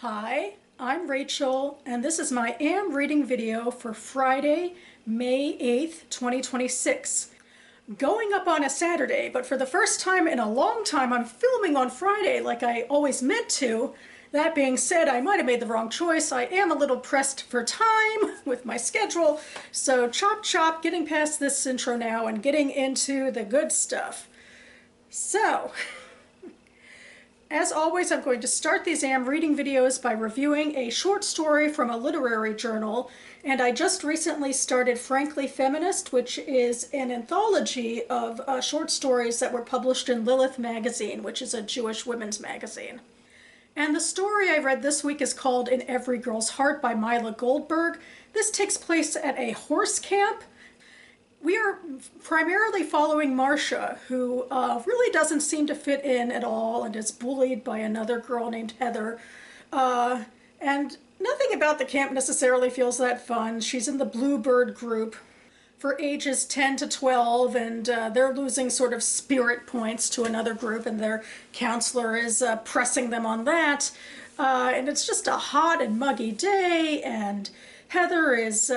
Hi, I'm Rachel, and this is my AM reading video for Friday, May 8th, 2026. Going up on a Saturday, but for the first time in a long time, I'm filming on Friday like I always meant to. That being said, I might have made the wrong choice. I am a little pressed for time with my schedule, so chop chop, getting past this intro now and getting into the good stuff. So, as always, I'm going to start these AM reading videos by reviewing a short story from a literary journal, and I just recently started Frankly Feminist, which is an anthology of short stories that were published in Lilith magazine, which is a Jewish women's magazine. And the story I read this week is called In Every Girl's Heart by Myla Goldberg. This takes place at a horse camp. We are primarily following Marcia, who really doesn't seem to fit in at all and is bullied by another girl named Heather. And nothing about the camp necessarily feels that fun. She's in the Bluebird group for ages 10 to 12, and they're losing sort of spirit points to another group, and their counselor is pressing them on that. And it's just a hot and muggy day, and Heather is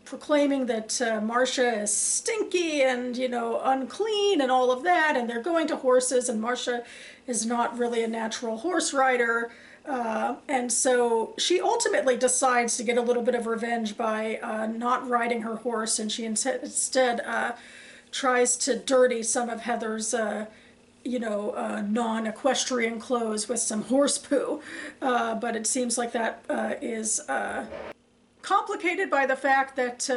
proclaiming that Marcia is stinky and, unclean and all of that, and they're going to horses, and Marcia is not really a natural horse rider. And so she ultimately decides to get a little bit of revenge by not riding her horse, and she instead tries to dirty some of Heather's non-equestrian clothes with some horse poo. But it seems like that is complicated by the fact that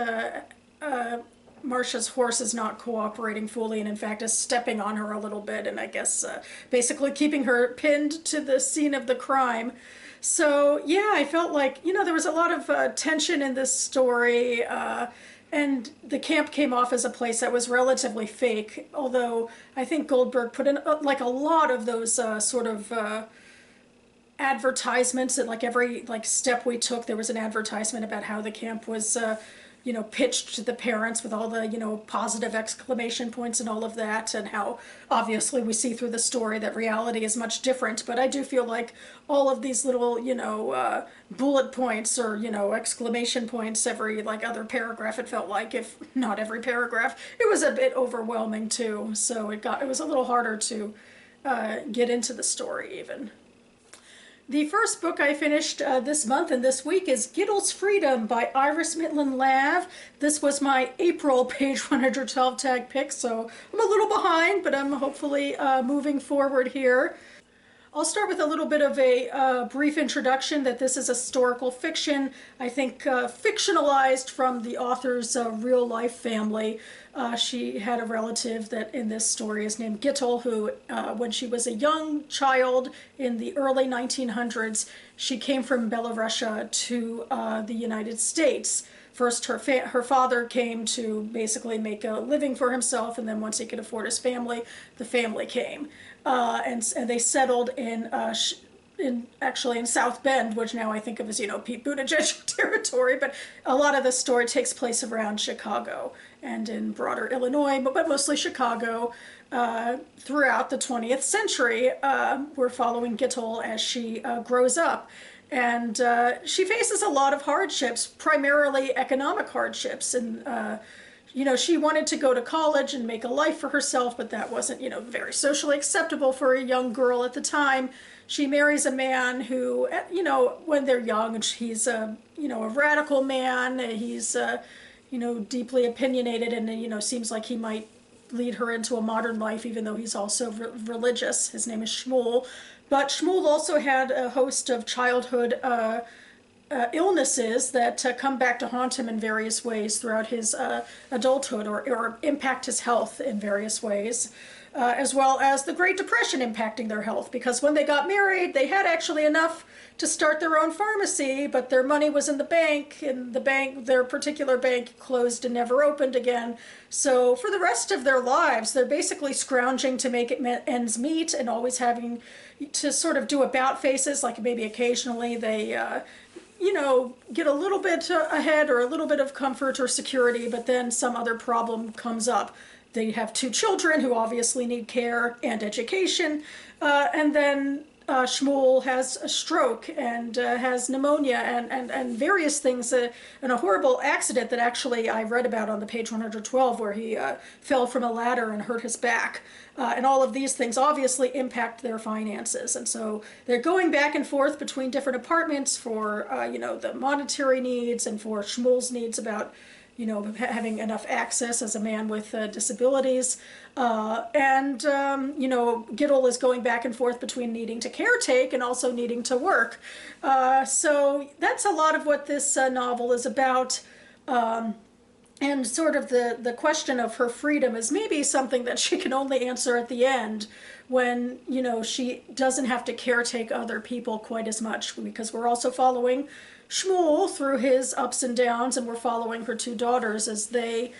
Marcia's horse is not cooperating fully and in fact is stepping on her a little bit, and I guess basically keeping her pinned to the scene of the crime. So yeah, I felt like, there was a lot of tension in this story, and the camp came off as a place that was relatively fake, although I think Goldberg put in like a lot of those sort of advertisements, and like every step we took there was an advertisement about how the camp was pitched to the parents with all the positive exclamation points and all of that, and how obviously we see through the story that reality is much different. But I do feel like all of these little bullet points or exclamation points every other paragraph, it felt like, if not every paragraph, it was a bit overwhelming too, so it was a little harder to get into the story even. The first book I finished this month and this week is GITEL'S Freedom by Iris Mitlin Lav. This was my April page 112 tag pick, so I'm a little behind, but I'm hopefully moving forward here. I'll start with a little bit of a brief introduction that this is historical fiction, I think fictionalized from the author's real-life family. She had a relative that in this story is named GITEL, who when she was a young child in the early 1900s, she came from Belarusia to the United States. First, her father came to basically make a living for himself, and then once he could afford his family, the family came. And they settled actually in South Bend, which now I think of as, Pete Buttigieg territory, but a lot of the story takes place around Chicago and in broader Illinois, but mostly Chicago. Throughout the 20th century, we're following GITEL as she grows up. And she faces a lot of hardships, primarily economic hardships. And, she wanted to go to college and make a life for herself, but that wasn't, very socially acceptable for a young girl at the time. She marries a man who, when they're young, he's a radical man. He's, deeply opinionated, and, seems like he might lead her into a modern life, even though he's also religious. His name is Shmuel. But Shmuel also had a host of childhood illnesses that come back to haunt him in various ways throughout his adulthood, or impact his health in various ways, as well as the Great Depression impacting their health, because when they got married, they had actually enough to start their own pharmacy, but their money was in the bank, and their particular bank closed and never opened again. So for the rest of their lives, they're basically scrounging to make ends meet, and always having to sort of do about faces, like maybe occasionally they get a little bit ahead or a little bit of comfort or security, but then some other problem comes up. They have two children who obviously need care and education, and then Shmuel has a stroke and has pneumonia and various things, and a horrible accident that actually I read about on the page 112 where he fell from a ladder and hurt his back. And all of these things obviously impact their finances. And so they're going back and forth between different apartments for, the monetary needs and for Shmuel's needs about, having enough access as a man with disabilities. Gittel is going back and forth between needing to caretake and also needing to work. So that's a lot of what this novel is about. And sort of the question of her freedom is maybe something that she can only answer at the end when, she doesn't have to caretake other people quite as much, because we're also following Shmuel through his ups and downs, and we're following her two daughters as they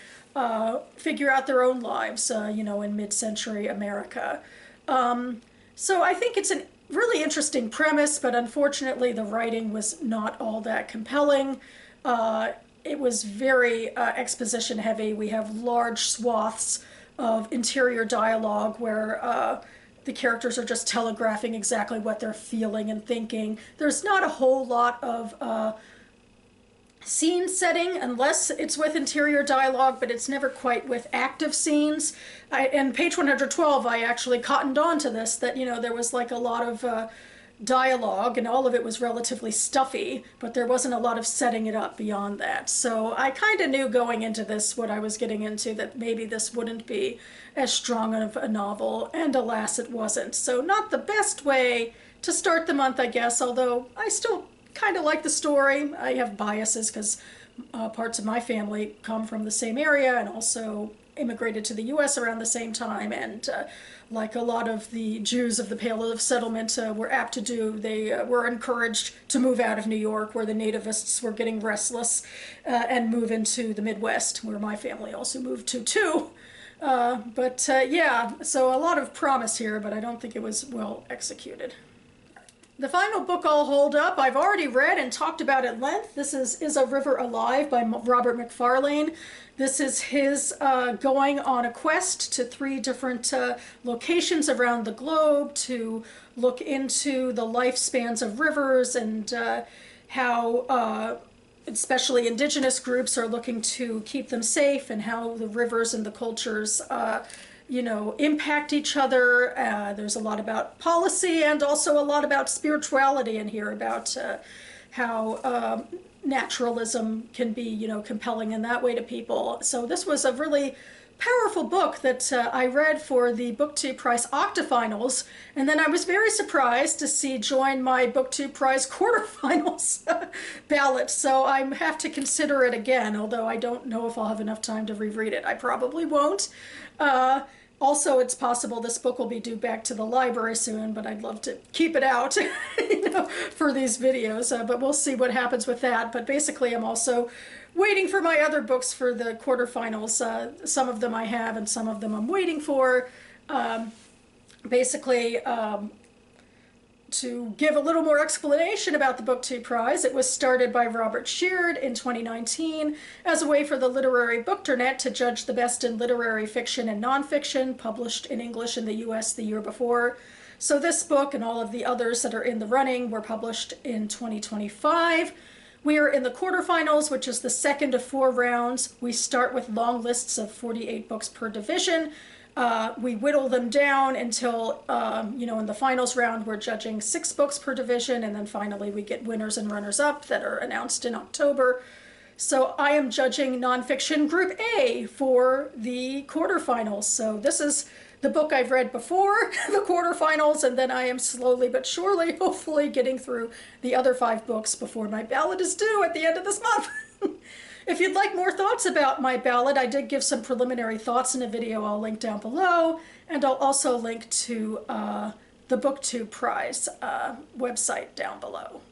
figure out their own lives, in mid-century America. So I think it's a really interesting premise, but unfortunately the writing was not all that compelling. It was very exposition heavy. We have large swaths of interior dialogue where the characters are just telegraphing exactly what they're feeling and thinking. There's not a whole lot of scene setting unless it's with interior dialogue, but it's never quite with active scenes. In page 112, I actually cottoned on to this, that, there was like a lot of dialogue, and all of it was relatively stuffy, but there wasn't a lot of setting it up beyond that. So I kind of knew going into this what I was getting into, that maybe this wouldn't be as strong of a novel, and alas it wasn't. So not the best way to start the month, I guess, although I still kind of like the story. I have biases because parts of my family come from the same area and also immigrated to the U.S. around the same time, and like a lot of the Jews of the Pale of Settlement were apt to do, they were encouraged to move out of New York, where the nativists were getting restless, and move into the Midwest, where my family also moved to too. Yeah, so a lot of promise here, but I don't think it was well executed. The final book I'll hold up, I've already read and talked about at length. This is A River Alive by Robert Macfarlane. This is his going on a quest to 3 different locations around the globe to look into the lifespans of rivers and how especially indigenous groups are looking to keep them safe, and how the rivers and the cultures impact each other. There's a lot about policy and also a lot about spirituality in here, about how naturalism can be, compelling in that way to people. So this was a really powerful book that I read for the BookTube Prize Octafinals, and then I was very surprised to see join my BookTube Prize quarterfinals ballot. So I have to consider it again, although I don't know if I'll have enough time to reread it. I probably won't. Also, it's possible this book will be due back to the library soon, but I'd love to keep it out for these videos, but we'll see what happens with that. But basically, I'm also waiting for my other books for the quarterfinals. Some of them I have, and some of them I'm waiting for. To give a little more explanation about the BookTube Prize, it was started by Robert Sheard in 2019 as a way for the Literary Bookternet to judge the best in literary fiction and nonfiction published in English in the US the year before. So this book and all of the others that are in the running were published in 2025. We are in the quarterfinals, which is the second of 4 rounds. We start with long lists of 48 books per division. We whittle them down until, in the finals round, we're judging 6 books per division, and then finally we get winners and runners-up that are announced in October. So I am judging nonfiction Group A for the quarterfinals. So this is the book I've read before the quarterfinals, and then I am slowly but surely, hopefully, getting through the other 5 books before my ballot is due at the end of this month. If you'd like more thoughts about my ballot, I did give some preliminary thoughts in a video I'll link down below, and I'll also link to the BookTube Prize website down below.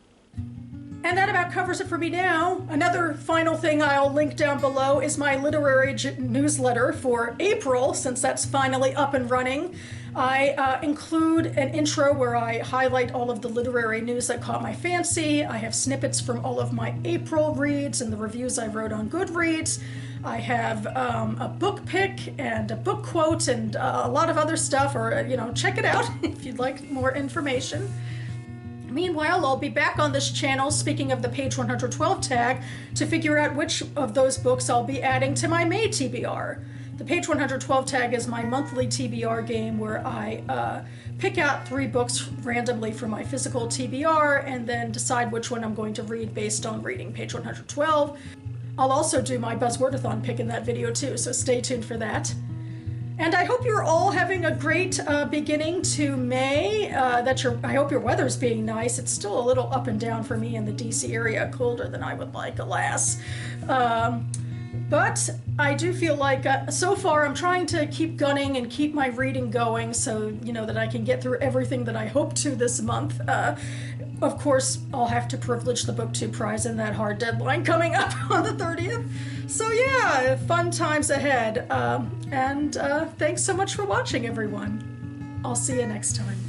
And that about covers it for me now. Another final thing I'll link down below is my literary newsletter for April, since that's finally up and running. I include an intro where I highlight all of the literary news that caught my fancy. I have snippets from all of my April reads and the reviews I wrote on Goodreads. I have a book pick and a book quote and a lot of other stuff, or, check it out if you'd like more information. Meanwhile, I'll be back on this channel, speaking of the page 112 tag, to figure out which of those books I'll be adding to my May TBR. The page 112 tag is my monthly TBR game where I pick out 3 books randomly from my physical TBR and then decide which one I'm going to read based on reading page 112. I'll also do my Buzzwordathon pick in that video too, so stay tuned for that. And I hope you're all having a great beginning to May, I hope your weather's being nice. It's still a little up and down for me in the DC area, colder than I would like, alas. But I do feel like so far I'm trying to keep gunning and keep my reading going so, that I can get through everything that I hope to this month. Of course, I'll have to privilege the BookTube prize in that hard deadline coming up on the 30th. So yeah, fun times ahead. And thanks so much for watching, everyone. I'll see you next time.